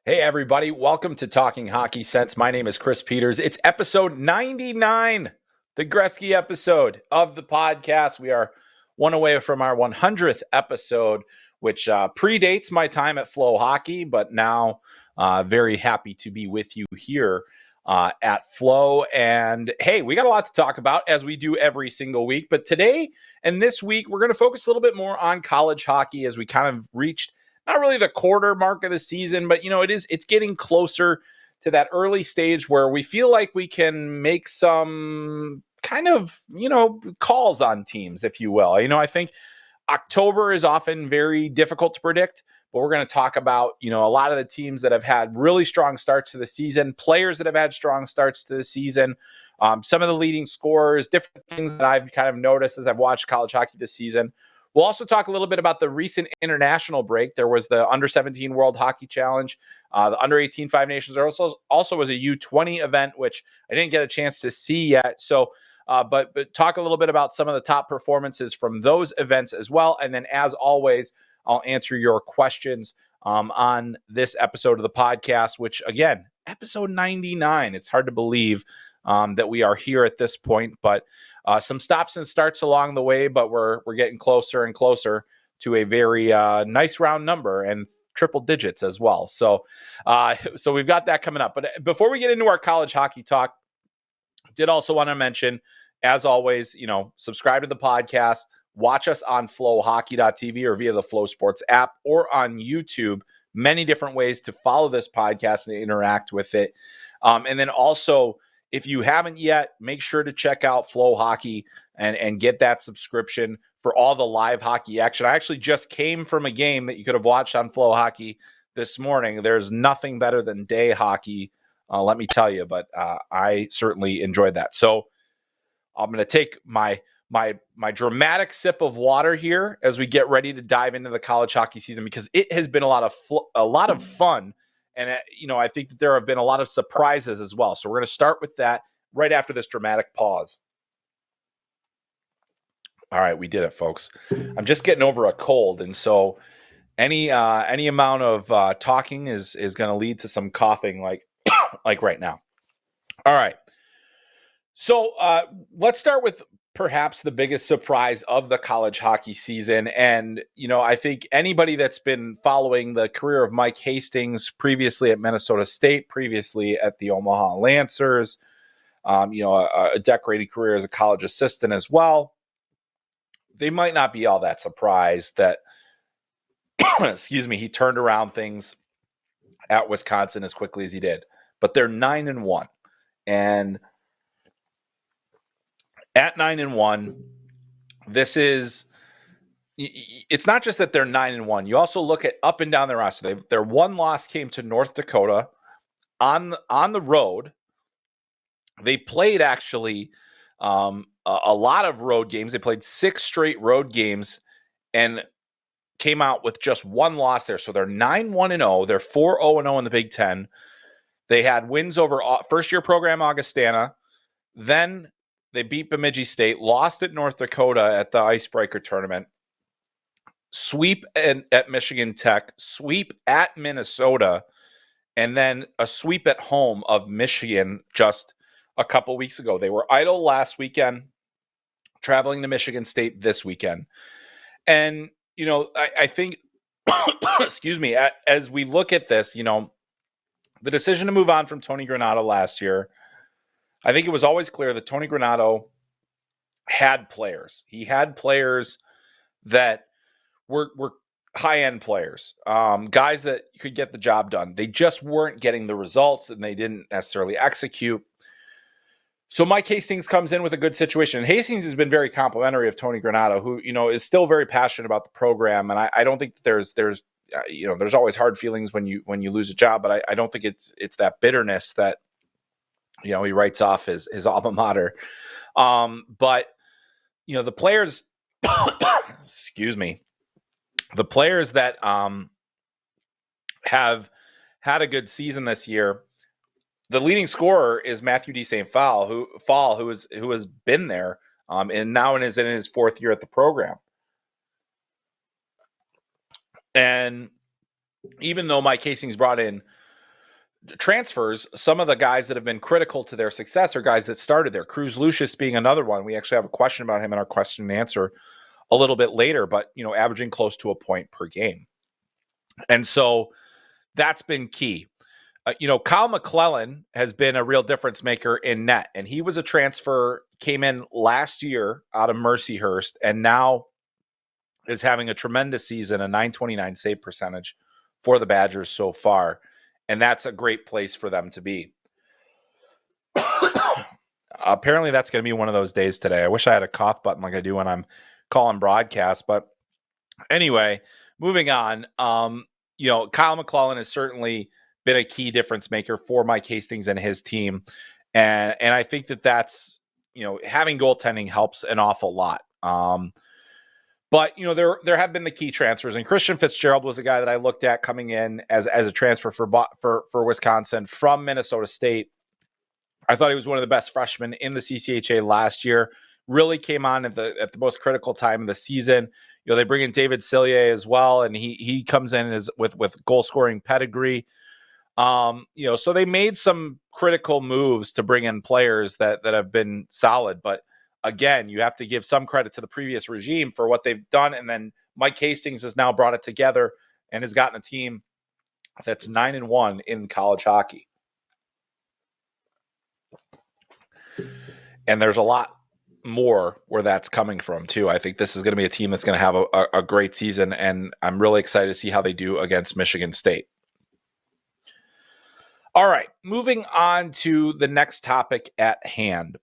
Hey, everybody. Welcome to Talking Hockey Sense. My name is Chris Peters. It's episode 99, the Gretzky episode of the podcast. We are one away from our 100th episode, which predates my time at FloHockey, but now very happy to be with you here at Flo. And hey, we got a lot to talk about as we do every single week. But today and this week, we're going to focus a little bit more on college hockey as we kind of reached not really the quarter mark of the season, but it's getting closer to that early stage where we feel like we can make some kind of, calls on teams, if you will. I think October is often very difficult to predict, but we're going to talk about, a lot of the teams that have had really strong starts to the season, players that have had strong starts to the season, some of the leading scorers, different things that I've kind of noticed as I've watched college hockey this season. We'll also talk a little bit about the recent international break. There was the Under-17 World Hockey Challenge. The Under-18 Five Nations. There also was a U20 event, which I didn't get a chance to see yet. So, but talk a little bit about some of the top performances from those events as well. And then, as always, I'll answer your questions on this episode of the podcast, which, again, episode 99. It's hard to believe that we are here at this point, but some stops and starts along the way, but we're getting closer and closer to a very nice round number and triple digits as well. So we've got that coming up. But before we get into our college hockey talk, did also want to mention, as always, subscribe to the podcast, watch us on FloHockey.tv or via the Flow Sports app or on YouTube. Many different ways to follow this podcast and interact with it. And then also, if you haven't yet, make sure to check out FloHockey and get that subscription for all the live hockey action. I actually just came from a game that you could have watched on FloHockey this morning. There's nothing better than day hockey, let me tell you, but I certainly enjoyed that. So I'm going to take my dramatic sip of water here as we get ready to dive into the college hockey season, because it has been a lot of fun. And, I think that there have been a lot of surprises as well. So we're going to start with that right after this dramatic pause. All right, we did it, folks. I'm just getting over a cold. And so any amount of talking is going to lead to some coughing like right now. All right. So let's start with perhaps the biggest surprise of the college hockey season. And, I think anybody that's been following the career of Mike Hastings, previously at Minnesota State, previously at the Omaha Lancers, a decorated career as a college assistant as well, they might not be all that surprised that, he turned around things at Wisconsin as quickly as he did. But they're 9-1. And at 9-1, it's not just that they're 9-1. You also look at up and down their roster. Their one loss came to North Dakota on the road. They played actually a lot of road games. They played 6 straight road games and came out with just one loss there. So they're 9-1-0. They're 4-0-0 in the Big Ten. They had wins over first-year program Augustana. Then they beat Bemidji State, lost at North Dakota at the Icebreaker tournament, sweep at Michigan Tech, sweep at Minnesota, and then a sweep at home of Michigan just a couple weeks ago. They were idle last weekend, traveling to Michigan State this weekend. And, I think, excuse me, as we look at this, the decision to move on from Tony Granato last year, I think it was always clear that Tony Granato had players. He had players that were high-end players, guys that could get the job done. They just weren't getting the results, and they didn't necessarily execute. So Mike Hastings comes in with a good situation. And Hastings has been very complimentary of Tony Granato, who, is still very passionate about the program. And I don't think that there's always hard feelings when you lose a job, but I don't think it's that bitterness that, he writes off his alma mater. But, the players, excuse me, the players that have had a good season this year, the leading scorer is Matthew D. St. Paul, who has been there and now is in his 4th year at the program. And even though Mike Hastings brought in transfers, some of the guys that have been critical to their success are guys that started there. Cruz Lucius being another one. We actually have a question about him in our question and answer a little bit later, but averaging close to a point per game. And so that's been key. Kyle McClellan has been a real difference maker in net, and he was a transfer, came in last year out of Mercyhurst, and now is having a tremendous season, a .929 save percentage for the Badgers so far, and that's a great place for them to be. Apparently, that's going to be one of those days today. I wish I had a cough button like I do when I'm calling broadcast, but anyway, moving on. Kyle McClellan has certainly been a key difference maker for Mike Hastings and his team. And I think that's, having goaltending helps an awful lot. But there have been the key transfers, and Christian Fitzgerald was a guy that I looked at coming in as a transfer for Wisconsin from Minnesota State. I thought he was one of the best freshmen in the CCHA last year. Really came on at the most critical time of the season. They bring in David Cillier as well, and he comes in as with goal scoring pedigree. So they made some critical moves to bring in players that have been solid. But again, you have to give some credit to the previous regime for what they've done. And then Mike Hastings has now brought it together and has gotten a team that's 9-1 in college hockey. And there's a lot more where that's coming from too. I think this is going to be a team that's going to have a great season, and I'm really excited to see how they do against Michigan State. All right, moving on to the next topic at hand.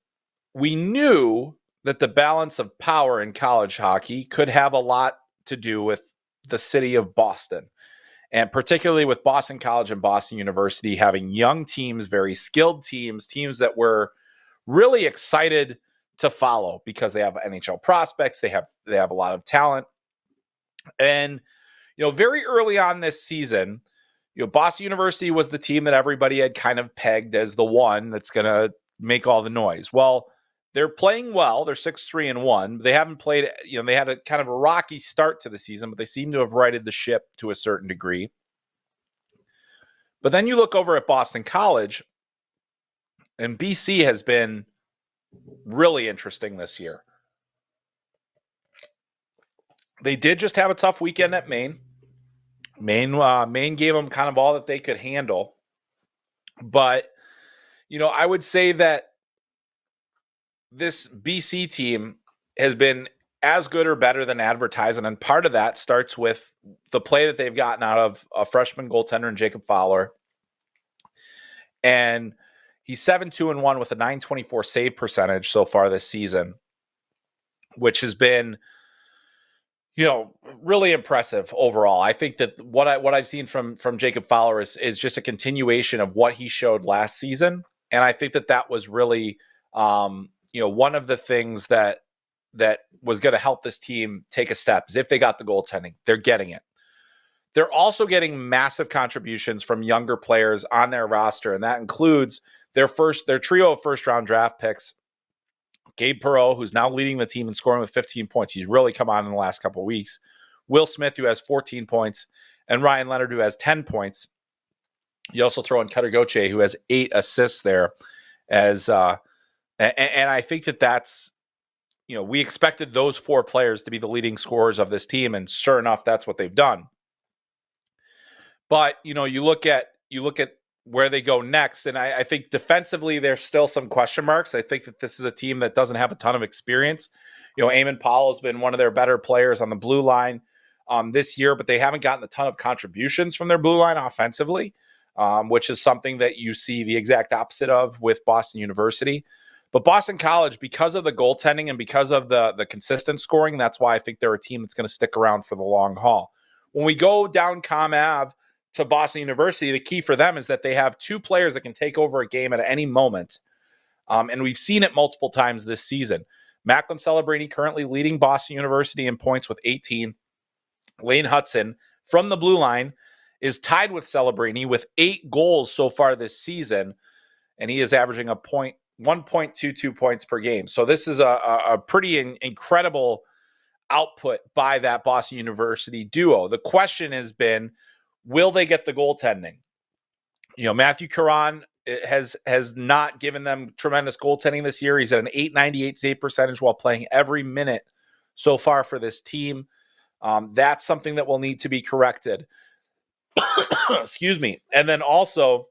We knew that the balance of power in college hockey could have a lot to do with the city of Boston, and particularly with Boston College and Boston University having young teams, very skilled teams that were really excited to follow because they have NHL prospects, they have a lot of talent. And very early on this season, Boston University was the team that everybody had kind of pegged as the one that's going to make all the noise. Well, they're playing well. They're 6-3-1. They haven't played, they had a kind of a rocky start to the season, but they seem to have righted the ship to a certain degree. But then you look over at Boston College, and BC has been really interesting this year. They did just have a tough weekend at Maine. Maine gave them kind of all that they could handle. But, I would say that this BC team has been as good or better than advertised. And part of that starts with the play that they've gotten out of a freshman goaltender in Jacob Fowler. And he's 7-2-1 with a .924 save percentage so far this season, which has been, really impressive overall. I think that what I've seen from Jacob Fowler is just a continuation of what he showed last season. And I think that was really, one of the things that was going to help this team take a step is if they got the goaltending. They're getting it. They're also getting massive contributions from younger players on their roster, and that includes their trio of first-round draft picks, Gabe Perreault, who's now leading the team in scoring with 15 points. He's really come on in the last couple of weeks. Will Smith, who has 14 points, and Ryan Leonard, who has 10 points. You also throw in Cutter Gauthier, who has 8 assists there. And I think that's, we expected those 4 players to be the leading scorers of this team, and sure enough, that's what they've done. But, you look at where they go next, and I think defensively there's still some question marks. I think that this is a team that doesn't have a ton of experience. Eamon Powell has been one of their better players on the blue line this year, but they haven't gotten a ton of contributions from their blue line offensively, which is something that you see the exact opposite of with Boston University. But Boston College, because of the goaltending and because of the consistent scoring, that's why I think they're a team that's going to stick around for the long haul. When we go down Com Ave to Boston University, the key for them is that they have 2 players that can take over a game at any moment. And we've seen it multiple times this season. Macklin Celebrini currently leading Boston University in points with 18. Lane Hudson from the blue line is tied with Celebrini with 8 goals so far this season. And he is averaging 1.22 points per game. So this is a pretty incredible output by that Boston University duo. The question has been, will they get the goaltending? Matthew Caron has not given them tremendous goaltending this year. He's at an .898 save percentage while playing every minute so far for this team. That's something that will need to be corrected. Excuse me. And then also,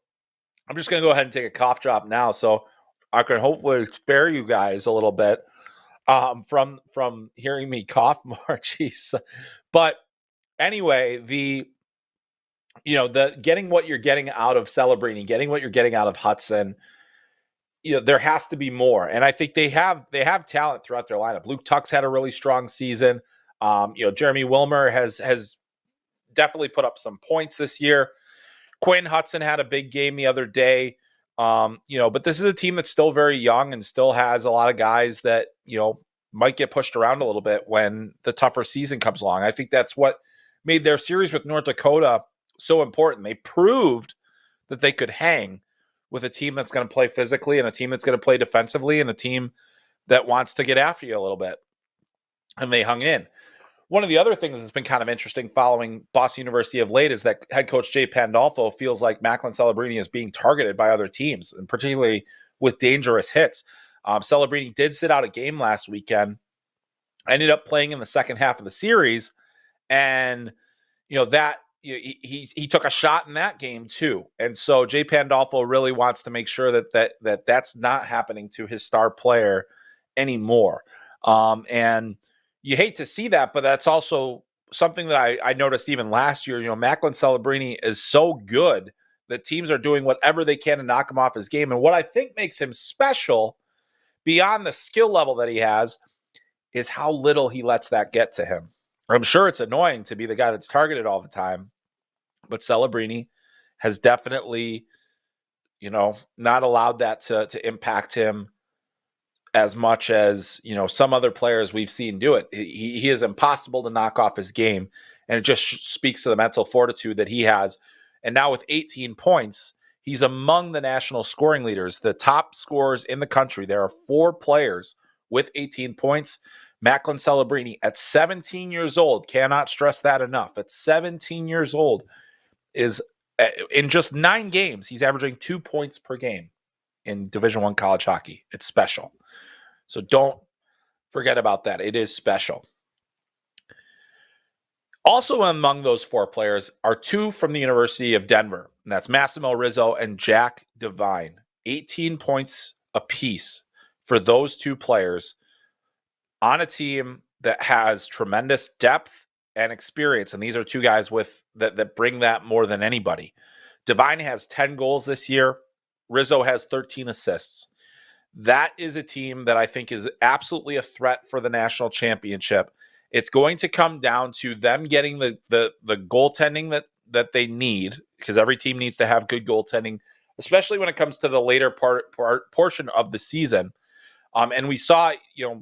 I'm just going to go ahead and take a cough drop now, so I can hopefully spare you guys a little bit from hearing me cough more. Jeez. But anyway, the getting what you're getting out of Celebrini, getting what you're getting out of Hudson, there has to be more. And I think they have talent throughout their lineup. Luke Tuck's had a really strong season. Jeremy Wilmer has definitely put up some points this year. Quinn Hudson had a big game the other day. But this is a team that's still very young and still has a lot of guys that, might get pushed around a little bit when the tougher season comes along. I think that's what made their series with North Dakota so important. They proved that they could hang with a team that's going to play physically and a team that's going to play defensively and a team that wants to get after you a little bit. And they hung in. One of the other things that's been kind of interesting following Boston University of late is that head coach Jay Pandolfo feels like Macklin Celebrini is being targeted by other teams, and particularly with dangerous hits. Celebrini did sit out a game last weekend, ended up playing in the second half of the series, and he took a shot in that game too. And so Jay Pandolfo really wants to make sure that's not happening to his star player anymore. And you hate to see that, but that's also something that I noticed even last year. Macklin Celebrini is so good that teams are doing whatever they can to knock him off his game. And what I think makes him special, beyond the skill level that he has, is how little he lets that get to him. I'm sure it's annoying to be the guy that's targeted all the time, but Celebrini has definitely, not allowed that to impact him as much as, some other players we've seen do it. He is impossible to knock off his game, and it just speaks to the mental fortitude that he has. And now with 18 points, he's among the national scoring leaders, the top scorers in the country. There are 4 players with 18 points. Macklin Celebrini, at 17 years old, cannot stress that enough. At 17 years old, is in just 9 games, he's averaging 2 points per game in Division I college hockey. It's special. So don't forget about that. It is special. Also among those 4 players are 2 from the University of Denver, and that's Massimo Rizzo and Jack Devine. 18 points apiece for those 2 players on a team that has tremendous depth and experience. And these are 2 guys that bring that more than anybody. Devine has 10 goals this year. Rizzo has 13 assists. That is a team that I think is absolutely a threat for the national championship. It's going to come down to them getting the goaltending that they need, because every team needs to have good goaltending, especially when it comes to the later portion of the season. And we saw,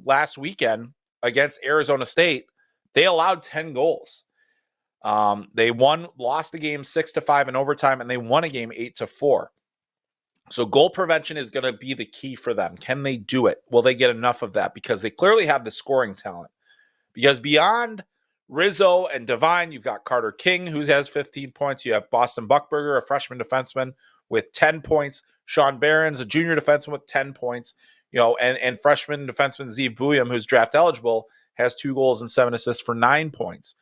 last weekend against Arizona State, they allowed 10 goals. They lost the game 6-5 in overtime, and they won a game 8-4. So goal prevention is going to be the key for them. Can they do it? Will they get enough of that? Because they clearly have the scoring talent. Because beyond Rizzo and Devine, you've got Carter King, who has 15 points. You have Boston Buckberger, a freshman defenseman, with 10 points. Sean Barons, a junior defenseman, with 10 points. And freshman defenseman Zeev Buyam, who's draft eligible, has 2 goals and 7 assists for 9 points.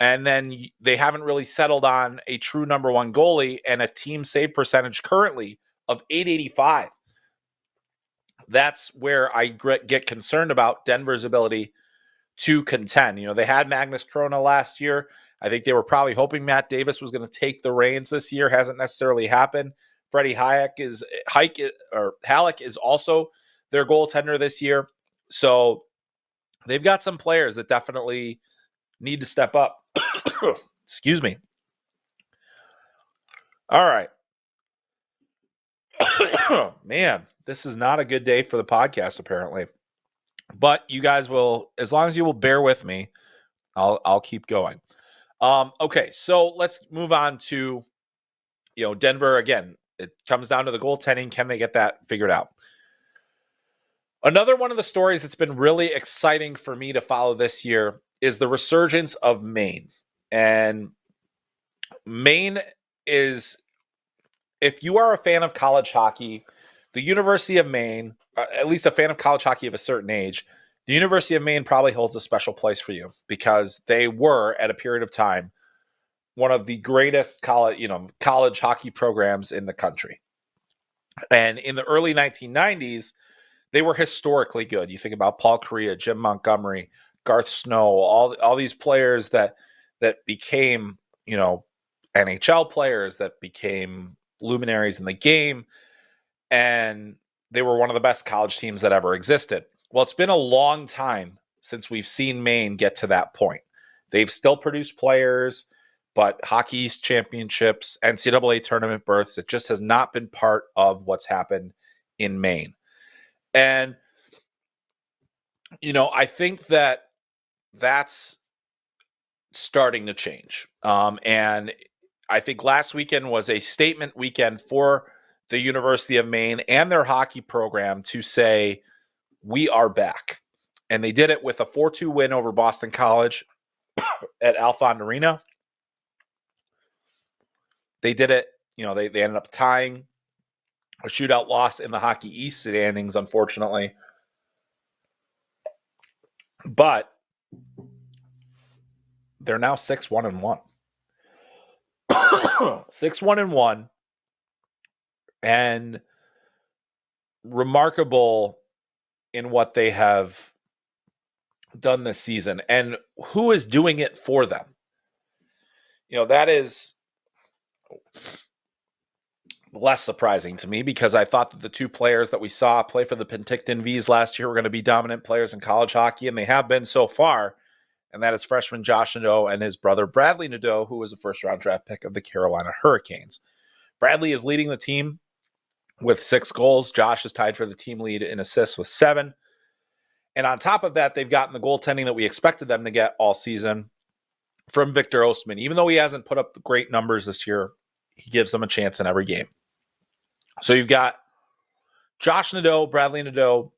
And then they haven't really settled on a true number 1 goalie and a team save percentage currently of .885. That's where I get concerned about Denver's ability to contend. They had Magnus Corona last year. I think they were probably hoping Matt Davis was going to take the reins this year. Hasn't necessarily happened. Freddie Halleck is also their goaltender this year. So they've got some players that definitely need to step up. Excuse me. All right. Man, this is not a good day for the podcast, apparently. But you guys will, as long as you will bear with me, I'll keep going. Okay, so let's move on to, Denver again. It comes down to the goaltending. Can they get that figured out? Another one of the stories that's been really exciting for me to follow this year is the resurgence of Maine. And Maine is if you are a fan of college hockey, the University of Maine, at least a fan of college hockey of a certain age, the University of Maine probably holds a special place for you because they were, at a period of time, one of the greatest college hockey programs in the country. And in the early 1990s, they were historically good. You think about Paul Kariya, Jim Montgomery, Garth Snow, all these players that became, NHL players, that became luminaries in the game, and they were one of the best college teams that ever existed. Well, it's been a long time since we've seen Maine get to that point. They've still produced players, but Hockey East championships, NCAA tournament berths, it just has not been part of what's happened in Maine. And, I think that that's starting to change. And I think last weekend was a statement weekend for the University of Maine and their hockey program to say, we are back. And they did it with a 4-2 win over Boston College at Alfond Arena. They did it, they ended up tying a shootout loss in the Hockey East standings, unfortunately. But they're now 6-1-1. 6-1-1. And remarkable in what they have done this season. And who is doing it for them? That is less surprising to me because I thought that the two players that we saw play for the Penticton Vs last year were going to be dominant players in college hockey, and they have been so far. And that is freshman Josh Nadeau and his brother Bradley Nadeau, who was a first-round draft pick of the Carolina Hurricanes. Bradley is leading the team with 6 goals. Josh is tied for the team lead in assists with 7. And on top of that, they've gotten the goaltending that we expected them to get all season from Victor Ostman. Even though he hasn't put up great numbers this year, he gives them a chance in every game. So you've got Josh Nadeau, Bradley Nadeau.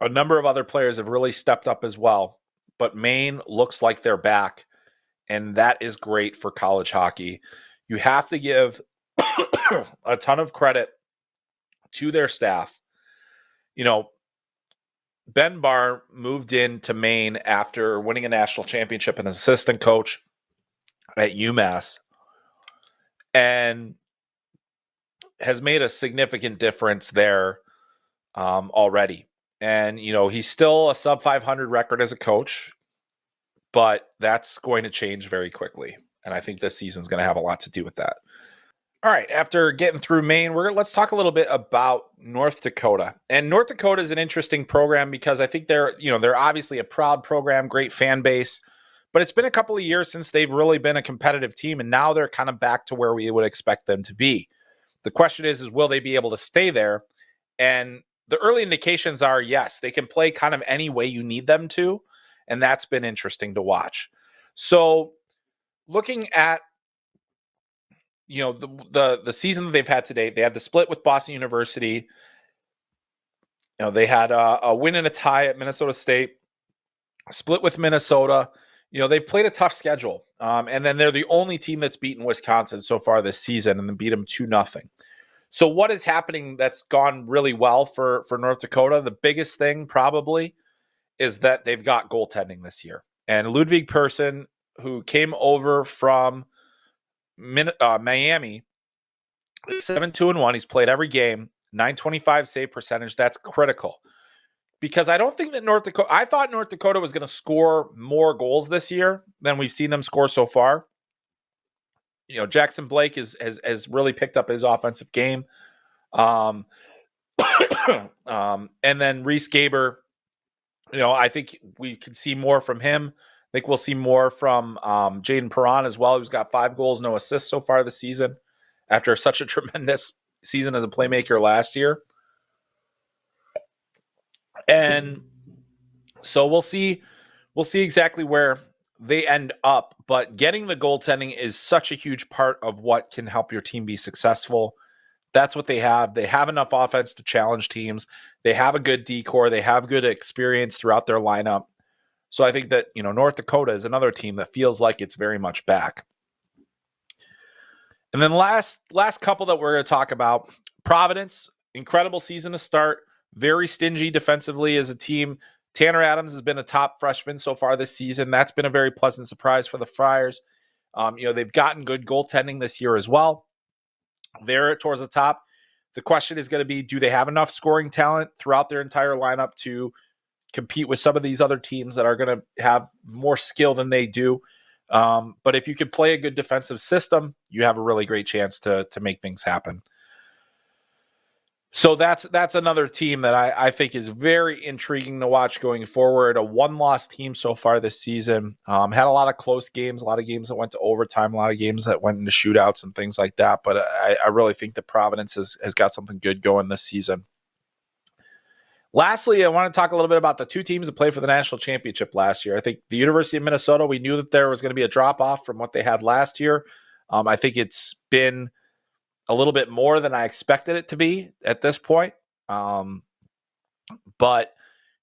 A number of other players have really stepped up as well. But Maine looks like they're back, and that is great for college hockey. You have to give a ton of credit to their staff. Ben Barr moved into Maine after winning a national championship and assistant coach at UMass, and has made a significant difference there already. And, he's still a sub 500 record as a coach, but that's going to change very quickly. And I think this season's going to have a lot to do with that. All right, after getting through Maine, let's talk a little bit about North Dakota. And North Dakota is an interesting program because I think they're obviously a proud program, great fan base, but it's been a couple of years since they've really been a competitive team, and now they're kind of back to where we would expect them to be. The question is will they be able to stay there? And the early indications are yes, they can play kind of any way you need them to, and that's been interesting to watch. So looking at the season that they've had to date, they had the split with Boston University. They had a win and a tie at Minnesota State, split with Minnesota. They've played a tough schedule. And then they're the only team that's beaten Wisconsin so far this season and then beat them 2-0. So what is happening that's gone really well for North Dakota? The biggest thing probably is that they've got goaltending this year. And Ludwig Persson, who came over from Miami, 7-2-1. He's played every game, 925 save percentage. That's critical because I don't think that I thought North Dakota was going to score more goals this year than we've seen them score so far. Jackson Blake has really picked up his offensive game. And then Reese Gaber, I think we can see more from him. I think we'll see more from Jaden Perron as well, who's got 5 goals, no assists so far this season after such a tremendous season as a playmaker last year. And so we'll see exactly where they end up, but getting the goaltending is such a huge part of what can help your team be successful. That's what they have. They have enough offense to challenge teams. They have a good D-core. They have good experience throughout their lineup. So I think that, North Dakota is another team that feels like it's very much back. And then last couple that we're going to talk about, Providence, incredible season to start, very stingy defensively as a team. Tanner Adams has been a top freshman so far this season. That's been a very pleasant surprise for the Friars. They've gotten good goaltending this year as well. They're towards the top. The question is going to be, do they have enough scoring talent throughout their entire lineup to compete with some of these other teams that are going to have more skill than they do? But if you could play a good defensive system, you have a really great chance to make things happen. So that's another team that I think is very intriguing to watch going forward. A one-loss team so far this season. Had a lot of close games, a lot of games that went to overtime, a lot of games that went into shootouts and things like that. But I really think that Providence has got something good going this season. Lastly, I want to talk a little bit about the two teams that played for the national championship last year. I think the University of Minnesota, we knew that there was going to be a drop-off from what they had last year. I think it's been a little bit more than I expected it to be at this point. But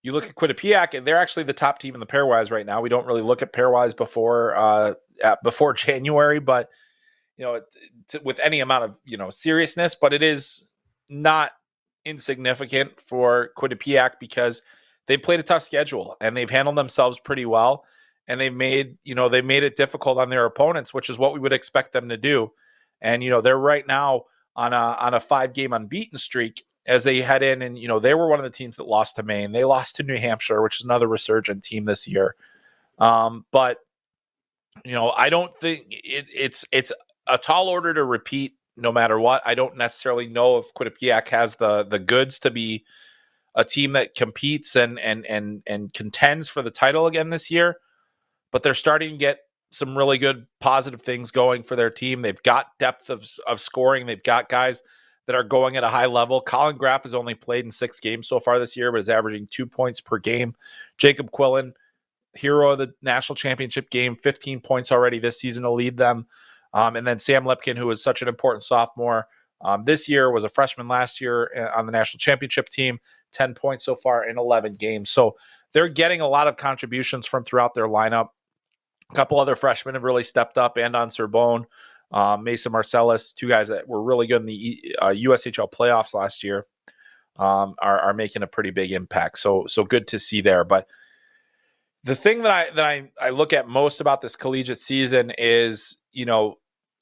you look at Quinnipiac, and they're actually the top team in the pairwise right now. We don't really look at pairwise before January, but with any amount of seriousness. But it is not insignificant for Quinnipiac because they played a tough schedule and they've handled themselves pretty well, and they've made it difficult on their opponents, which is what we would expect them to do. And they're right now on a 5-game unbeaten streak as they head in, and they were one of the teams that lost to Maine. They lost to New Hampshire, which is another resurgent team this year. But I don't think it's a tall order to repeat no matter what. I don't necessarily know if Quinnipiac has the goods to be a team that competes and contends for the title again this year, but they're starting to get some really good positive things going for their team. They've got depth of scoring. They've got guys that are going at a high level. Colin Graff has only played in 6 games so far this year, but is averaging 2 points per game. Jacob Quillen, hero of the national championship game, 15 points already this season to lead them. And then Sam Lipkin, who is such an important sophomore this year, was a freshman last year on the national championship team, 10 points so far in 11 games. So they're getting a lot of contributions from throughout their lineup. A couple other freshmen have really stepped up, and on Sorbonne, Mason Marcellus, 2 guys that were really good in the USHL playoffs last year, are making a pretty big impact. So good to see there. But the thing that I look at most about this collegiate season is,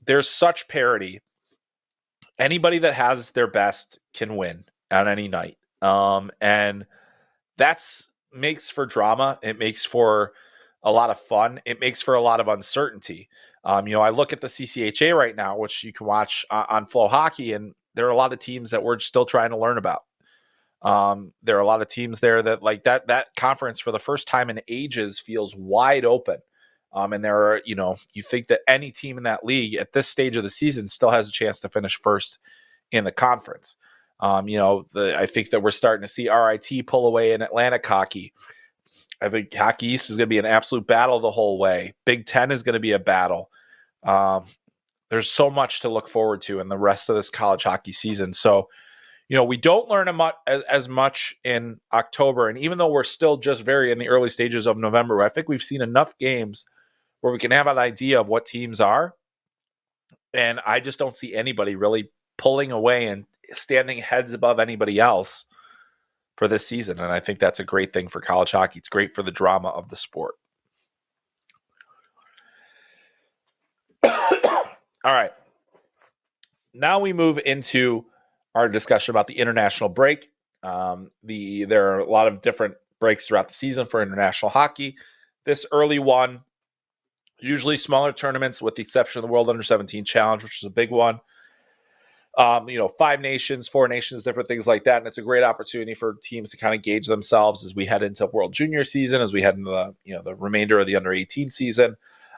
there's such parity. Anybody that has their best can win on any night. And that's makes for drama. It makes for a lot of fun. It makes for a lot of uncertainty. I look at the CCHA right now, which you can watch on FloHockey, and there are a lot of teams that we're still trying to learn about. There are a lot of teams there that like that conference for the first time in ages feels wide open. And there are, you think that any team in that league at this stage of the season still has a chance to finish first in the conference. I think that we're starting to see RIT pull away in Atlantic hockey. I think Hockey East is going to be an absolute battle the whole way. Big Ten is going to be a battle. There's so much to look forward to in the rest of this college hockey season. So, we don't learn as much in October. And even though we're still just very in the early stages of November, I think we've seen enough games where we can have an idea of what teams are. And I just don't see anybody really pulling away and standing heads above anybody else for this season. And I think that's a great thing for college hockey. It's great for the drama of the sport. All right. Now we move into our discussion about the international break. There are a lot of different breaks throughout the season for international hockey. This early one, usually smaller tournaments with the exception of the World Under-17 Challenge, which is a big one. 5 nations, 4 nations, different things like that. And it's a great opportunity for teams to kind of gauge themselves as we head into World Junior season, as we head into the remainder of the Under-18 season.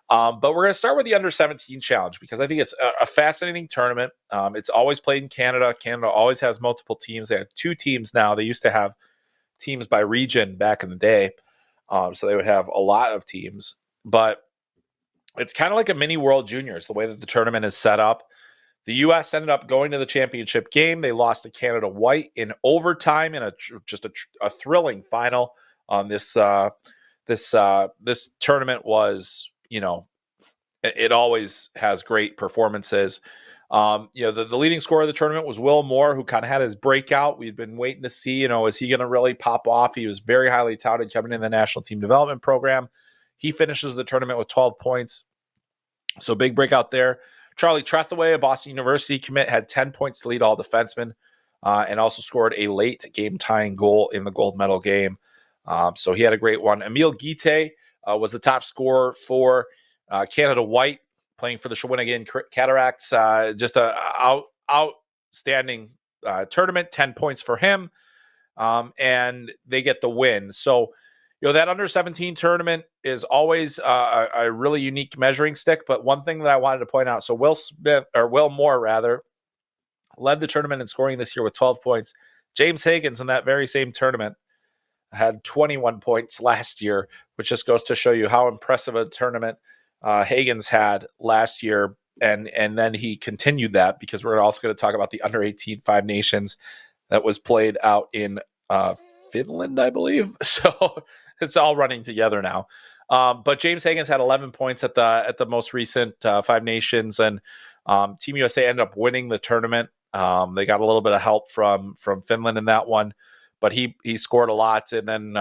But we're going to start with the Under-17 Challenge because I think it's a fascinating tournament. It's always played in Canada. Canada always has multiple teams. They have 2 teams now. They used to have teams by region back in the day. So they would have a lot of teams. But it's kind of like a mini World Juniors, the way that the tournament is set up. The U.S. ended up going to the championship game. They lost to Canada White in overtime in a thrilling final. This tournament was, it always has great performances. The leading scorer of the tournament was Will Moore, who kind of had his breakout. We'd been waiting to see, is he going to really pop off? He was very highly touted coming in the national team development program. He finishes the tournament with 12 points. So big breakout there. Charlie Trethaway, a Boston University commit, had 10 points to lead all defensemen and also scored a late game-tying goal in the gold medal game. So he had a great one. Emile Guite was the top scorer for Canada White, playing for the Shawinigan Cataracts. Just a outstanding tournament, 10 points for him, and they get the win. So, that under-17 tournament is always a really unique measuring stick. But one thing that I wanted to point out, so Will Moore, led the tournament in scoring this year with 12 points. James Higgins in that very same tournament had 21 points last year, which just goes to show you how impressive a tournament Higgins had last year. And then he continued that, because we're also going to talk about the under-18 Five Nations that was played out in Finland, I believe. So it's all running together now. But James Higgins had 11 points at the most recent Five Nations, and Team USA ended up winning the tournament. They got a little bit of help from Finland in that one, but he scored a lot. And then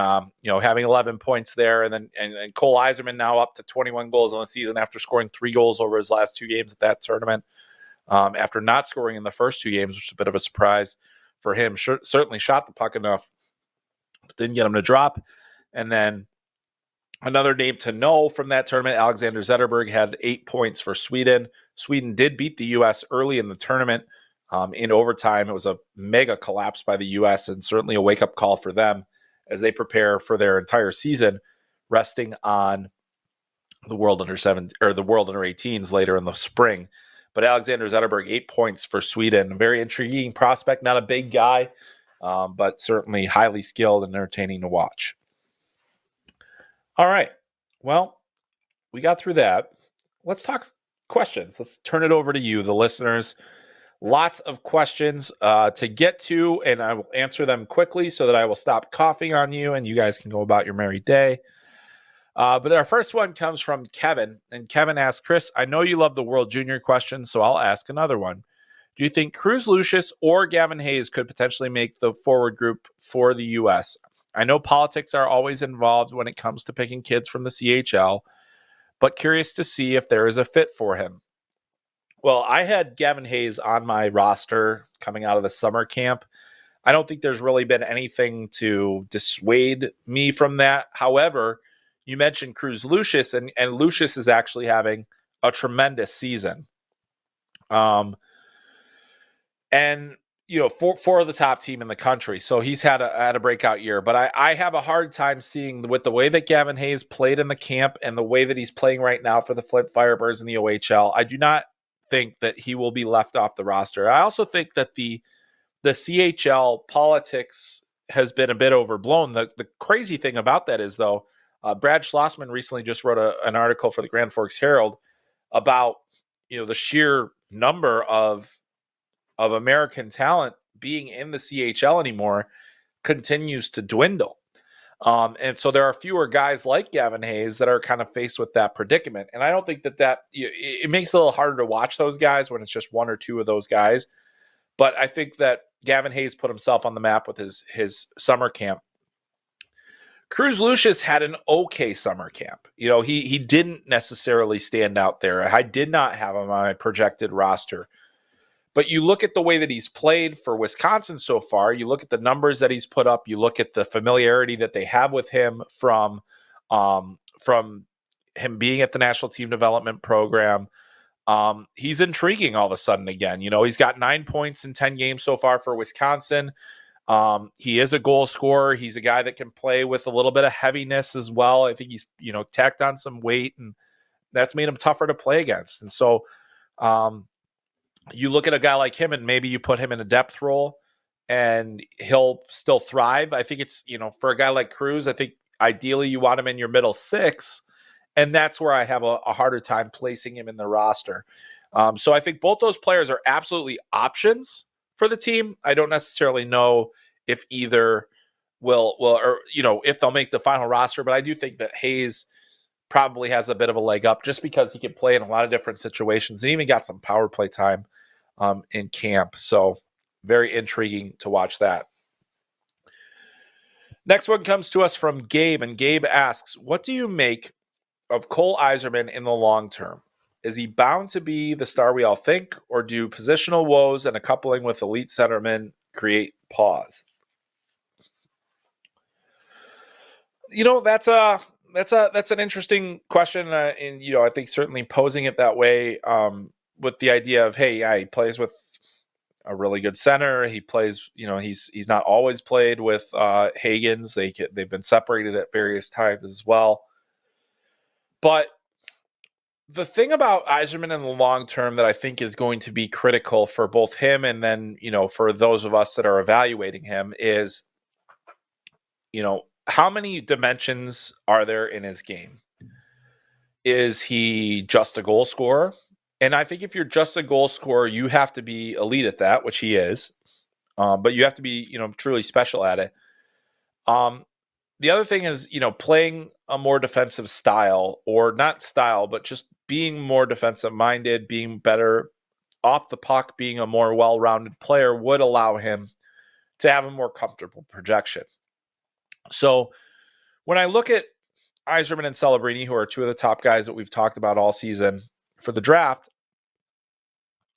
having 11 points there, and then and Cole Iserman now up to 21 goals on the season after scoring 3 goals over his last 2 games at that tournament. After not scoring in the first 2 games, which is a bit of a surprise for him. Certainly shot the puck enough, but didn't get him to drop. And then another name to know from that tournament, Alexander Zetterberg had 8 points for Sweden. Sweden did beat the U.S. early in the tournament in overtime. It was a mega collapse by the U.S. and certainly a wake-up call for them as they prepare for their entire season, resting on the World Under-7 or the World Under-18s later in the spring. But Alexander Zetterberg, 8 points for Sweden. A very intriguing prospect, not a big guy, but certainly highly skilled and entertaining to watch. All right. Well, we got through that. Let's talk questions. Let's turn it over to you, the listeners. Lots of questions to get to, and I will answer them quickly so that I will stop coughing on you and you guys can go about your merry day. But our first one comes from Kevin, and Kevin asks, Chris, I know you love the World Junior question, so I'll ask another one. Do you think Cruz Lucius or Gavin Hayes could potentially make the forward group for the U.S.? I know politics are always involved when it comes to picking kids from the CHL, but curious to see if there is a fit for him. Well, I had Gavin Hayes on my roster coming out of the summer camp. I don't think there's really been anything to dissuade me from that. However, you mentioned Cruz Lucius, and Lucius is actually having a tremendous season. And for the top team in the country. So he's had a breakout year. But I have a hard time seeing, with the way that Gavin Hayes played in the camp and the way that he's playing right now for the Flint Firebirds in the OHL, I do not think that he will be left off the roster. I also think that the CHL politics has been a bit overblown. The crazy thing about that is, though, Brad Schlossman recently just wrote an article for the Grand Forks Herald about the sheer number of American talent being in the CHL anymore continues to dwindle. And so there are fewer guys like Gavin Hayes that are kind of faced with that predicament. And I don't think that it makes it a little harder to watch those guys when it's just one or two of those guys. But I think that Gavin Hayes put himself on the map with his summer camp. Cruz Lucius had an okay summer camp. He didn't necessarily stand out there. I did not have him on my projected roster. But you look at the way that he's played for Wisconsin so far, you look at the numbers that he's put up, you look at the familiarity that they have with him from him being at the National Team Development Program. He's intriguing all of a sudden again. He's got 9 points in 10 games so far for Wisconsin. He is a goal scorer. He's a guy that can play with a little bit of heaviness as well. I think he's, tacked on some weight, and that's made him tougher to play against. And so, you look at a guy like him and maybe you put him in a depth role and he'll still thrive. I think it's, for a guy like Cruz, I think ideally you want him in your middle six. And that's where I have a harder time placing him in the roster. So I think both those players are absolutely options for the team. I don't necessarily know if either will, or, if they'll make the final roster, but I do think that Hayes probably has a bit of a leg up just because he can play in a lot of different situations and even got some power play time in camp. So very intriguing to watch that. Next one comes to us from Gabe, and Gabe asks, what do you make of Cole Yzerman in the long term? Is he bound to be the star we all think, or do positional woes and a coupling with elite centermen create pause? That's an interesting question, and I think certainly posing it that way, with the idea of, hey, yeah, he plays with a really good center. He plays, he's not always played with Hagens. They've been separated at various times as well. But the thing about Yzerman in the long term that I think is going to be critical for both him and then, for those of us that are evaluating him is, how many dimensions are there in his game? Is he just a goal scorer? And I think if you're just a goal scorer, you have to be elite at that, which he is. But you have to be, truly special at it. The other thing is, playing a more defensive style, or not style, but just being more defensive minded, being better off the puck, being a more well-rounded player would allow him to have a more comfortable projection. So when I look at Yzerman and Celebrini, who are two of the top guys that we've talked about all season for the draft,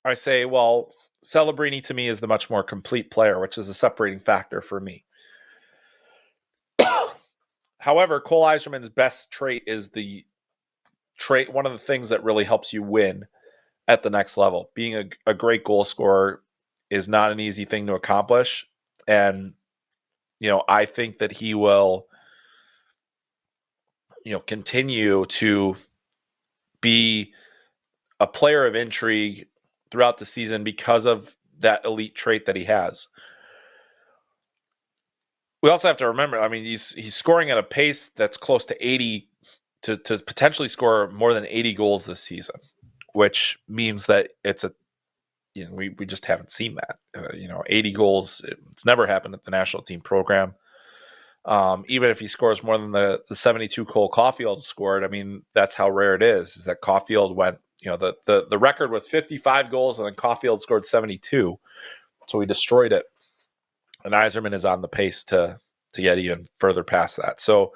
I say, well, Celebrini to me is the much more complete player, which is a separating factor for me. However, Cole Yzerman's best trait is one of the things that really helps you win at the next level. Being a great goal scorer is not an easy thing to accomplish. And, I think that he will, continue to be a player of intrigue throughout the season because of that elite trait that he has. We also have to remember, he's scoring at a pace that's close to 80 to potentially score more than 80 goals this season, which means that it's we just haven't seen that. 80 goals, it's never happened at the national team program. Even if he scores more than the 72 Cole Caulfield scored, that's how rare it is that Caulfield went, the record was 55 goals and then Caulfield scored 72. So he destroyed it. And Yzerman is on the pace to get even further past that. So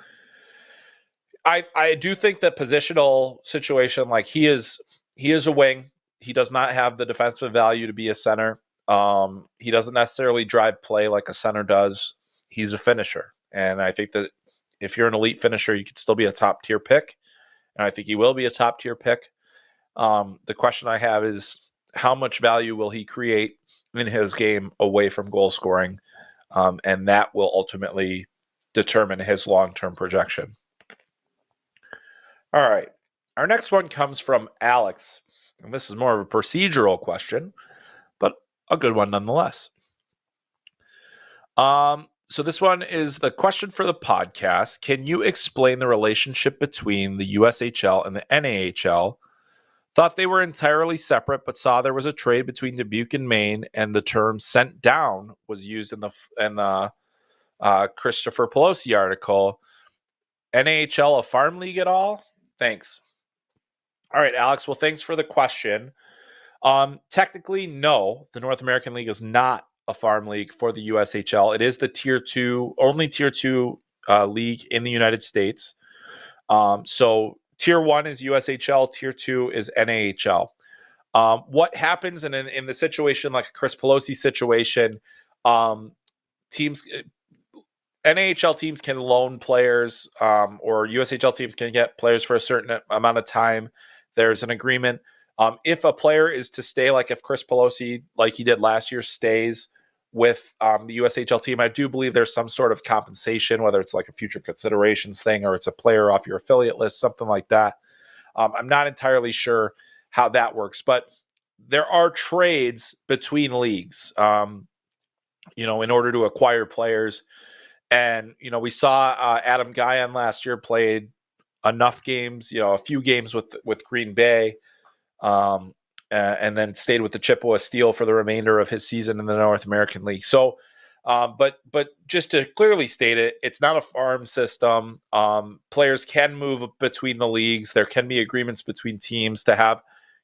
I do think that positional situation, like he is a wing. He does not have the defensive value to be a center. He doesn't necessarily drive play like a center does. He's a finisher. And I think that if you're an elite finisher, you could still be a top tier pick. And I think he will be a top tier pick. The question I have is, how much value will he create in his game away from goal scoring? And that will ultimately determine his long-term projection. All right. Our next one comes from Alex. And this is more of a procedural question, but a good one nonetheless. So this one is the question for the podcast. Can you explain the relationship between the USHL and the NAHL? Thought they were entirely separate, but saw there was a trade between Dubuque and Maine, and the term "sent down" was used in the Christopher Pelosi article. NAHL a farm league at all? Thanks. All right, Alex. Well, thanks for the question. Technically, no. The North American League is not a farm league for the USHL. It is the only tier 2 league in the United States. So tier 1 is USHL, tier 2 is NAHL. What happens in the situation like a Chris Pelosi situation, teams, NAHL teams can loan players, or USHL teams can get players for a certain amount of time. There's an agreement. If a player is to stay, like if Chris Pelosi, like he did last year, stays with the USHL team, I do believe there's some sort of compensation, whether it's like a future considerations thing or it's a player off your affiliate list, something like that. I'm not entirely sure how that works, but there are trades between leagues, in order to acquire players. And, we saw Adam Guyon last year played enough games, a few games with Green Bay, and then stayed with the Chippewa Steel for the remainder of his season in the North American League. So, but just to clearly state it, it's not a farm system. Players can move between the leagues. There can be agreements between teams to have,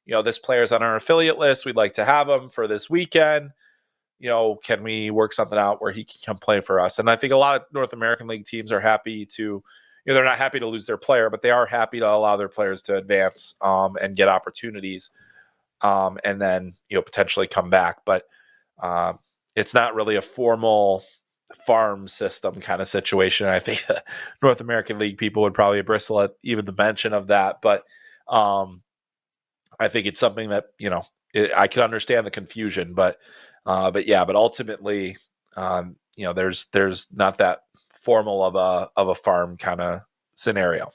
this player's on our affiliate list. We'd like to have him for this weekend. Can we work something out where he can come play for us? And I think a lot of North American League teams are happy to, they're not happy to lose their player, but they are happy to allow their players to advance and get opportunities and then, potentially come back. But it's not really a formal farm system kind of situation. I think North American League people would probably bristle at even the mention of that. But I think it's something that, I can understand the confusion, but ultimately, there's not that formal of a farm kind of scenario.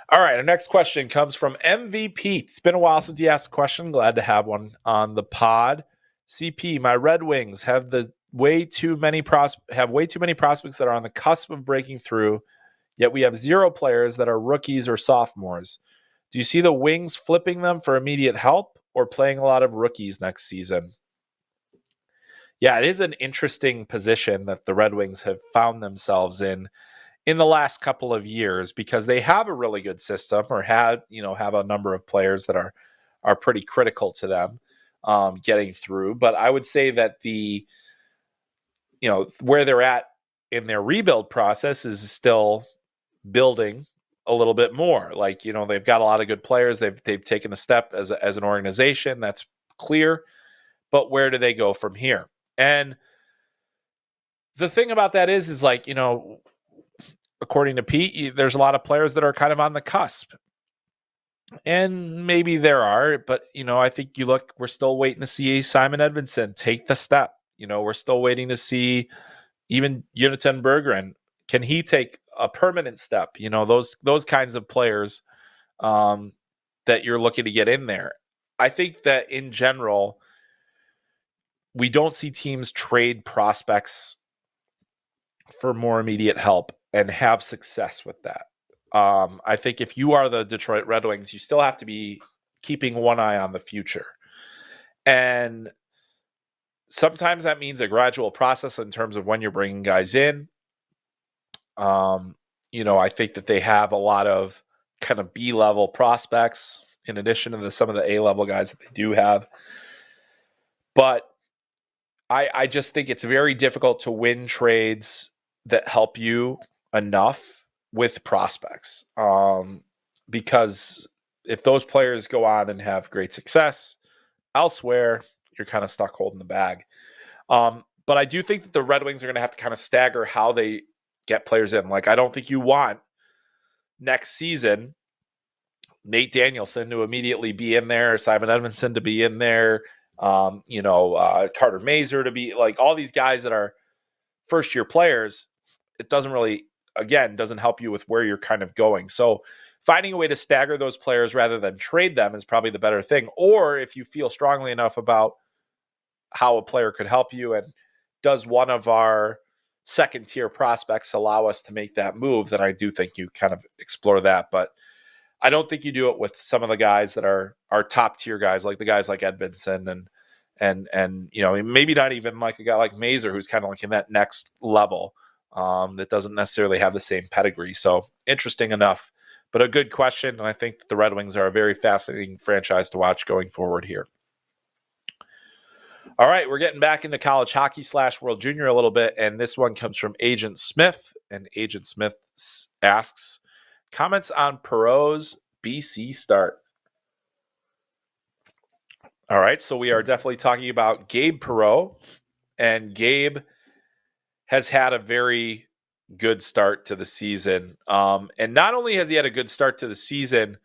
All right, our next question comes from MVP. It's been a while since he asked a question. Glad to have one on the pod. CP, my Red Wings have way too many prospects that are on the cusp of breaking through, yet we have 0 players that are rookies or sophomores. Do you see the Wings flipping them for immediate help or playing a lot of rookies next season? Yeah, it is an interesting position that the Red Wings have found themselves in the last couple of years, because they have a really good system, or have a number of players that are pretty critical to them getting through. But I would say that where they're at in their rebuild process is still building a little bit more. Like, they've got a lot of good players. They've taken a step as an organization. That's clear. But where do they go from here? And the thing about that is like, according to Pete, there's a lot of players that are kind of on the cusp. And maybe there are, but, I think we're still waiting to see Simon Edvinsson take the step. We're still waiting to see even Jonathan Berggren. Can he take a permanent step? Those kinds of players that you're looking to get in there. I think that in general, we don't see teams trade prospects for more immediate help and have success with that. I think if you are the Detroit Red Wings, you still have to be keeping one eye on the future. And sometimes that means a gradual process in terms of when you're bringing guys in. I think that they have a lot of kind of B-level prospects in addition to some of the A-level guys that they do have. But I just think it's very difficult to win trades that help you enough with prospects. Because if those players go on and have great success elsewhere, you're kind of stuck holding the bag. But I do think that the Red Wings are going to have to kind of stagger how they get players in. Like, I don't think you want next season Nate Danielson to immediately be in there, Simon Edvinsson to be in there, Carter Mazur to be, like, all these guys that are first-year players. It doesn't help you with where you're kind of going. So finding a way to stagger those players rather than trade them is probably the better thing. Or if you feel strongly enough about how a player could help you, and does one of our second-tier prospects allow us to make that move, then I do think you kind of explore that. But I don't think you do it with some of the guys that are top-tier guys, like the guys like Edvinsson and maybe not even like a guy like Mazur, who's kind of like in that next level that doesn't necessarily have the same pedigree. So interesting enough, but a good question. And I think that the Red Wings are a very fascinating franchise to watch going forward here. All right, we're getting back into college hockey / World Junior a little bit, and this one comes from Agent Smith, and Agent Smith asks, comments on Perreault's BC start. All right, so we are definitely talking about Gabe Perreault, and Gabe has had a very good start to the season. And not only has he had a good start to the season,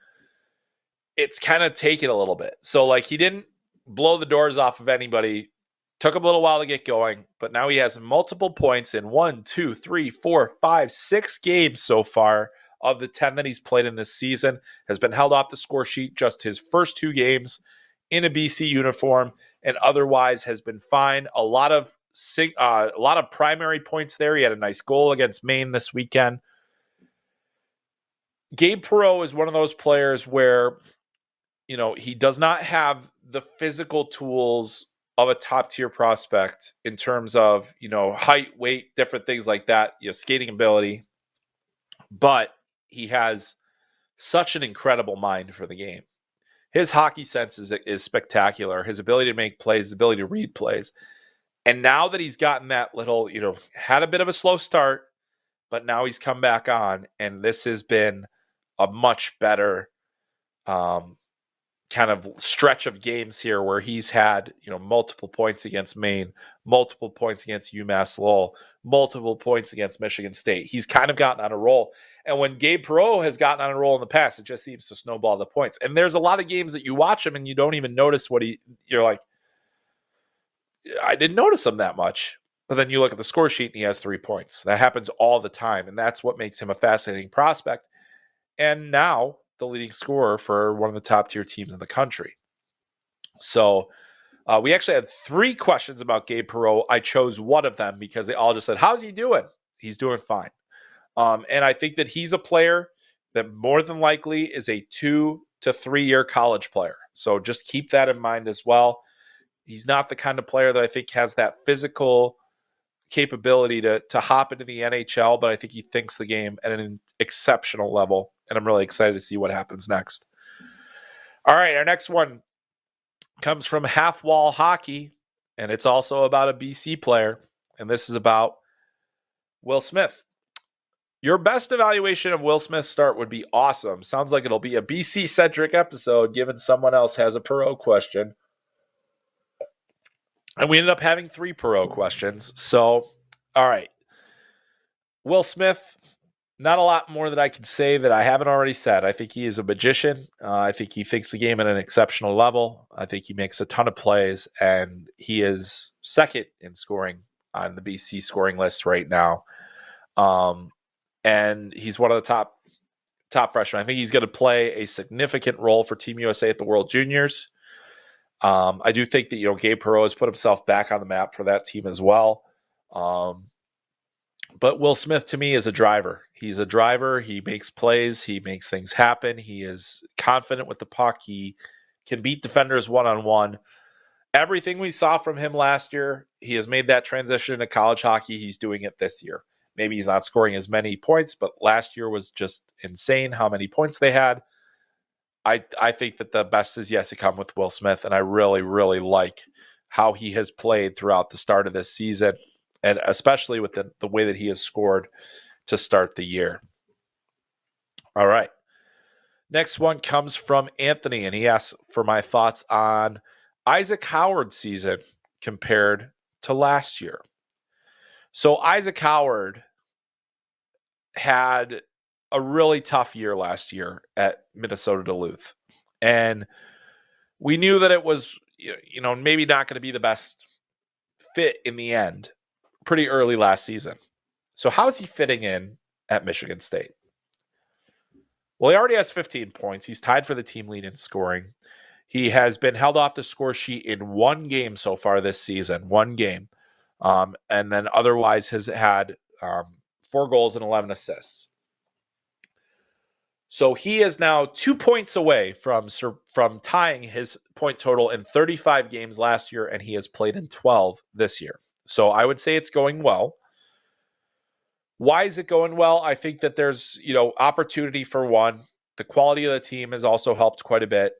it's kind of taken a little bit. So, like, he didn't blow the doors off of anybody. Took him a little while to get going, but now he has multiple points in 1, 2, 3, 4, 5, 6 games so far of the 10 that he's played in this season. Has been held off the score sheet just his first 2 games in a BC uniform, and otherwise has been fine. A lot of primary points there. He had a nice goal against Maine this weekend. Gabe Perreault is one of those players where, he does not have the physical tools of a top-tier prospect in terms of, height, weight, different things like that, skating ability. But he has such an incredible mind for the game. His hockey sense is spectacular. His ability to make plays, his ability to read plays. And now that he's gotten that little, had a bit of a slow start, but now he's come back on, and this has been a much better kind of stretch of games here where he's had, multiple points against Maine, multiple points against UMass Lowell, multiple points against Michigan State. He's kind of gotten on a roll. And when Gabe Perreault has gotten on a roll in the past, it just seems to snowball the points. And there's a lot of games that you watch him and you don't even notice you're like, I didn't notice him that much. But then you look at the score sheet and he has 3 points. That happens all the time. And that's what makes him a fascinating prospect. And now the leading scorer for one of the top tier teams in the country. So we actually had 3 questions about Gabe Perreault. I chose one of them because they all just said, how's he doing? He's doing fine. And I think that he's a player that more than likely is a 2 to 3 year college player. So just keep that in mind as well. He's not the kind of player that I think has that physical capability to hop into the NHL, but I think he thinks the game at an exceptional level, and I'm really excited to see what happens next. All right, our next one comes from Half Wall Hockey, and it's also about a BC player, and this is about Will Smith. Your best evaluation of Will Smith's start would be awesome. Sounds like it'll be a BC-centric episode, given someone else has a Perreault question. And we ended up having 3 Perreault questions. So, all right. Will Smith, not a lot more that I can say that I haven't already said. I think he is a magician. I think he thinks the game at an exceptional level. I think he makes a ton of plays, and he is second in scoring on the BC scoring list right now. And he's one of the top freshmen. I think he's going to play a significant role for Team USA at the World Juniors. I do think that, Gabe Perreault has put himself back on the map for that team as well. But Will Smith, to me, is a driver. He's a driver. He makes plays. He makes things happen. He is confident with the puck. He can beat defenders one-on-one. Everything we saw from him last year, he has made that transition into college hockey. He's doing it this year. Maybe he's not scoring as many points, but last year was just insane how many points they had. I think that the best is yet to come with Will Smith, and I really, really like how he has played throughout the start of this season, and especially with the way that he has scored to start the year. All right. Next one comes from Anthony, and he asks for my thoughts on Isaac Howard's season compared to last year. So Isaac Howard had a really tough year last year at Minnesota Duluth. And we knew that it was, maybe not going to be the best fit in the end pretty early last season. So how is he fitting in at Michigan State? Well, he already has 15 points. He's tied for the team lead in scoring. He has been held off the score sheet in 1 game so far this season, 1 game. And then otherwise has had 4 goals and 11 assists. So he is now 2 points away from tying his point total in 35 games last year, and he has played in 12 this year. So I would say it's going well. Why is it going well? I think that there's, opportunity for one. The quality of the team has also helped quite a bit.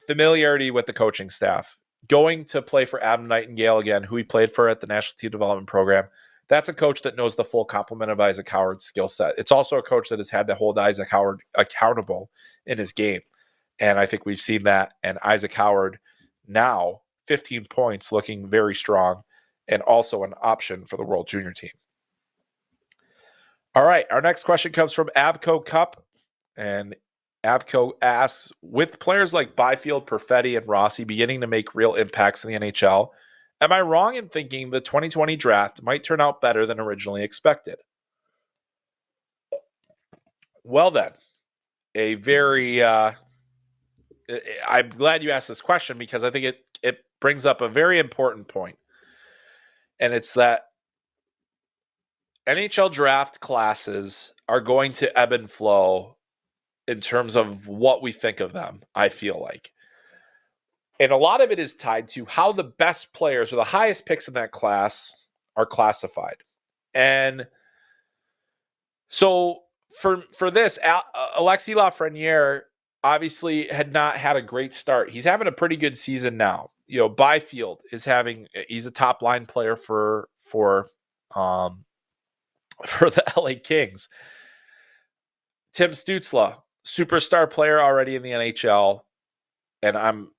Familiarity with the coaching staff. Going to play for Adam Nightingale again, who he played for at the National Team Development Program. That's a coach that knows the full complement of Isaac Howard's skill set. It's also a coach that has had to hold Isaac Howard accountable in his game. And I think we've seen that. And Isaac Howard now, 15 points, looking very strong, and also an option for the World Junior team. All right, our next question comes from Avco Cup. And Avco asks, with players like Byfield, Perfetti, and Rossi beginning to make real impacts in the NHL, am I wrong in thinking the 2020 draft might turn out better than originally expected? Well then, a very I'm glad you asked this question because I think it brings up a very important point. And it's that NHL draft classes are going to ebb and flow in terms of what we think of them, I feel like. And a lot of it is tied to how the best players or the highest picks in that class are classified. And so for this, Alexis Lafreniere obviously had not had a great start. He's having a pretty good season now. Byfield he's a top line player for um for the LA Kings. Tim Stützle, superstar player already in the NHL, and I'm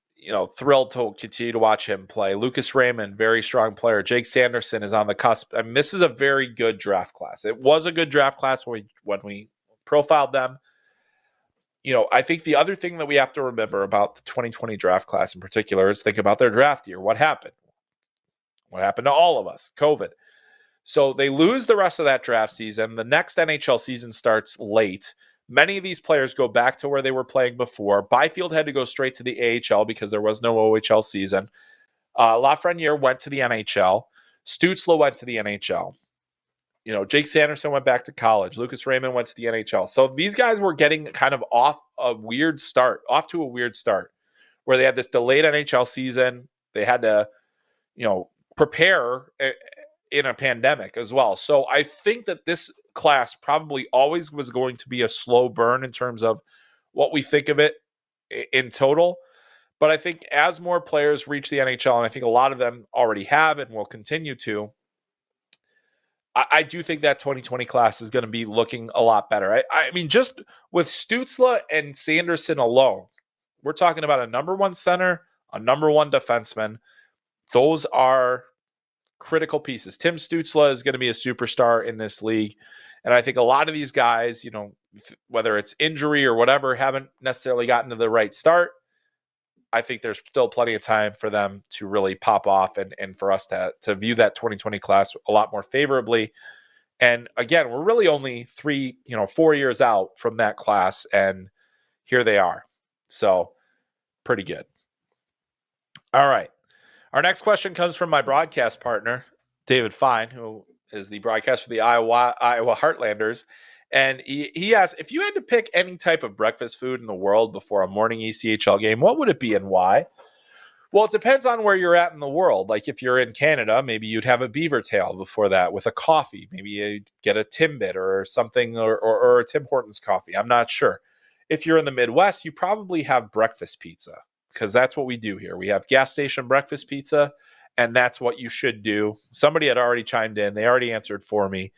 thrilled to continue to watch him play. Lucas Raymond, very strong player. Jake Sanderson is on the cusp. I mean, this is a very good draft class. It was a good draft class when we profiled them. I think the other thing that we have to remember about the 2020 draft class in particular is think about their draft year. What happened? What happened to all of us? COVID. So they lose the rest of that draft season. The next NHL season starts late. Many of these players go back to where they were playing before. Byfield had to go straight to the AHL because there was no OHL season. Lafreniere went to the NHL. Stützle went to the NHL. Jake Sanderson went back to college. Lucas Raymond went to the NHL. So these guys were getting kind of off to a weird start, where they had this delayed NHL season. They had to, prepare in a pandemic as well. So I think that this class probably always was going to be a slow burn in terms of what we think of it in total. But I think as more players reach the NHL, and I think a lot of them already have and will continue to, I do think that 2020 class is going to be looking a lot better. I mean, just with Stützle and Sanderson alone, we're talking about a number one center, a number one defenseman. Those are critical pieces. Tim Stützle is going to be a superstar in this league. And I think a lot of these guys, whether it's injury or whatever, haven't necessarily gotten to the right start. I think there's still plenty of time for them to really pop off and for us to view that 2020 class a lot more favorably. And again, we're really only 4 years out from that class, and here they are. So pretty good. All right. Our next question comes from my broadcast partner, David Fine, who is the broadcaster for the Iowa Heartlanders. And he asked, if you had to pick any type of breakfast food in the world before a morning ECHL game, what would it be and why? Well, it depends on where you're at in the world. Like if you're in Canada, maybe you'd have a beaver tail before that with a coffee. Maybe you'd get a Timbit or something, or a Tim Hortons coffee. I'm not sure. If you're in the Midwest, you probably have breakfast pizza, because that's what we do here. We have gas station breakfast pizza, and that's what you should do. Somebody had already chimed in. They already answered for me.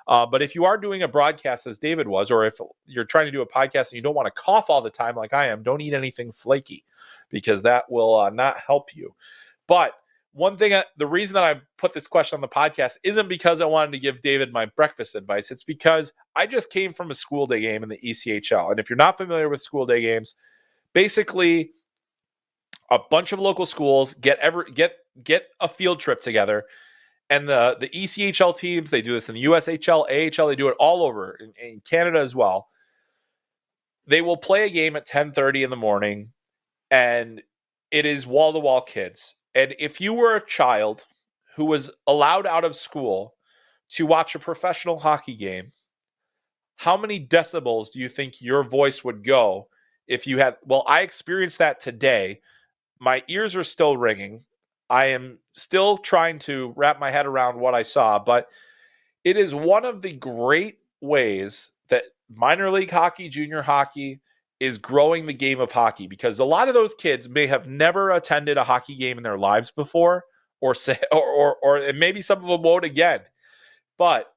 But if you are doing a broadcast as David was, or if you're trying to do a podcast and you don't want to cough all the time like I am, don't eat anything flaky, because that will not help you. But one thing, the reason that I put this question on the podcast isn't because I wanted to give David my breakfast advice. It's because I just came from a school day game in the ECHL. And if you're not familiar with school day games, basically a bunch of local schools get a field trip together. And the ECHL teams, they do this in the USHL, AHL, they do it all over, in Canada as well. They will play a game at 10:30 in the morning, and it is wall-to-wall kids. And if you were a child who was allowed out of school to watch a professional hockey game, how many decibels do you think your voice would go if you had? Well, I experienced that today. My ears are still ringing. I am still trying to wrap my head around what I saw, but it is one of the great ways that minor league hockey, junior hockey is growing the game of hockey, because a lot of those kids may have never attended a hockey game in their lives before, or maybe some of them won't again, but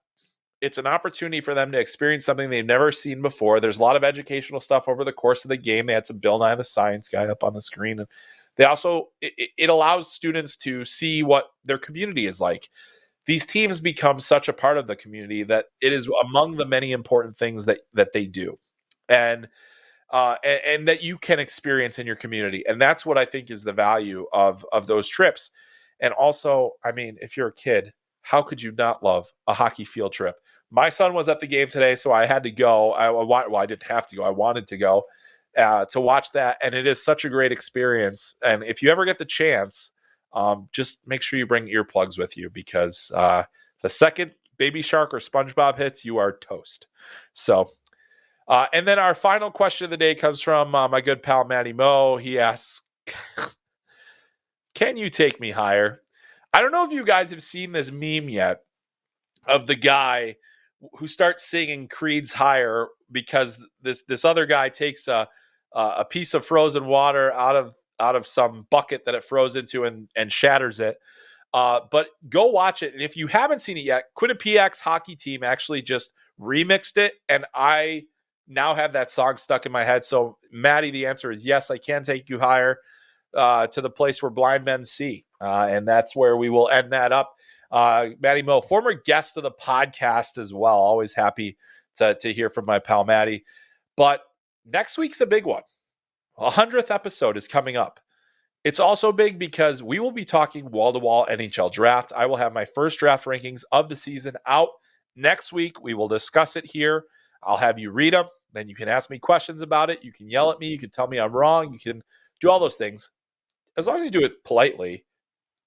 it's an opportunity for them to experience something they've never seen before. There's a lot of educational stuff over the course of the game. They had some Bill Nye the Science Guy up on the screen, and they also, it allows students to see what their community is like. These teams become such a part of the community that it is among the many important things that they do, and that you can experience in your community. And that's what I think is the value of those trips. And also, I mean, if you're a kid, how could you not love a hockey field trip? My son was at the game today, so I had to go. I didn't have to go. I wanted to go. To watch that, and it is such a great experience. And if you ever get the chance, just make sure you bring earplugs with you, because the second Baby Shark or SpongeBob hits, you are toast. So, and then our final question of the day comes from my good pal Matty Moe. He asks, "Can you take me higher?" I don't know if you guys have seen this meme yet of the guy who starts singing Creed's "Higher" because this other guy takes a a piece of frozen water out of some bucket that it froze into and shatters it. But go watch it. And if you haven't seen it yet, Quinnipiac's hockey team actually just remixed it. And I now have that song stuck in my head. So, Maddie, the answer is yes, I can take you higher to the place where blind men see. And that's where we will end that up. Maddie Moe, former guest of the podcast as well. Always happy to hear from my pal Maddie. But next week's a big one. 100th episode is coming up. It's also big because we will be talking wall-to-wall NHL draft. I will have my first draft rankings of the season out next week. We will discuss it here. I'll have you read them. Then you can ask me questions about it. You can yell at me. You can tell me I'm wrong. You can do all those things. As long as you do it politely,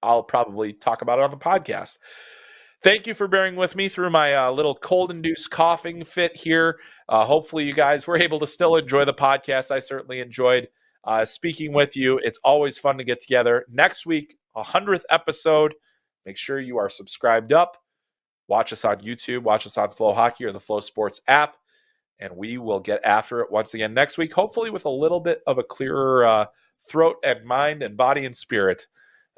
I'll probably talk about it on the podcast. Thank you for bearing with me through my little cold-induced coughing fit here. Hopefully you guys were able to still enjoy the podcast. I certainly enjoyed speaking with you. It's always fun to get together. Next week, 100th episode. Make sure you are subscribed up. Watch us on YouTube. Watch us on FloHockey or the Flow Sports app. And we will get after it once again next week, hopefully with a little bit of a clearer throat and mind and body and spirit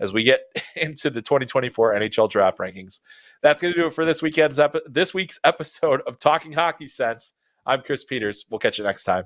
as we get into the 2024 NHL draft rankings. That's going to do it for this week's episode of Talking Hockey Sense. I'm Chris Peters. We'll catch you next time.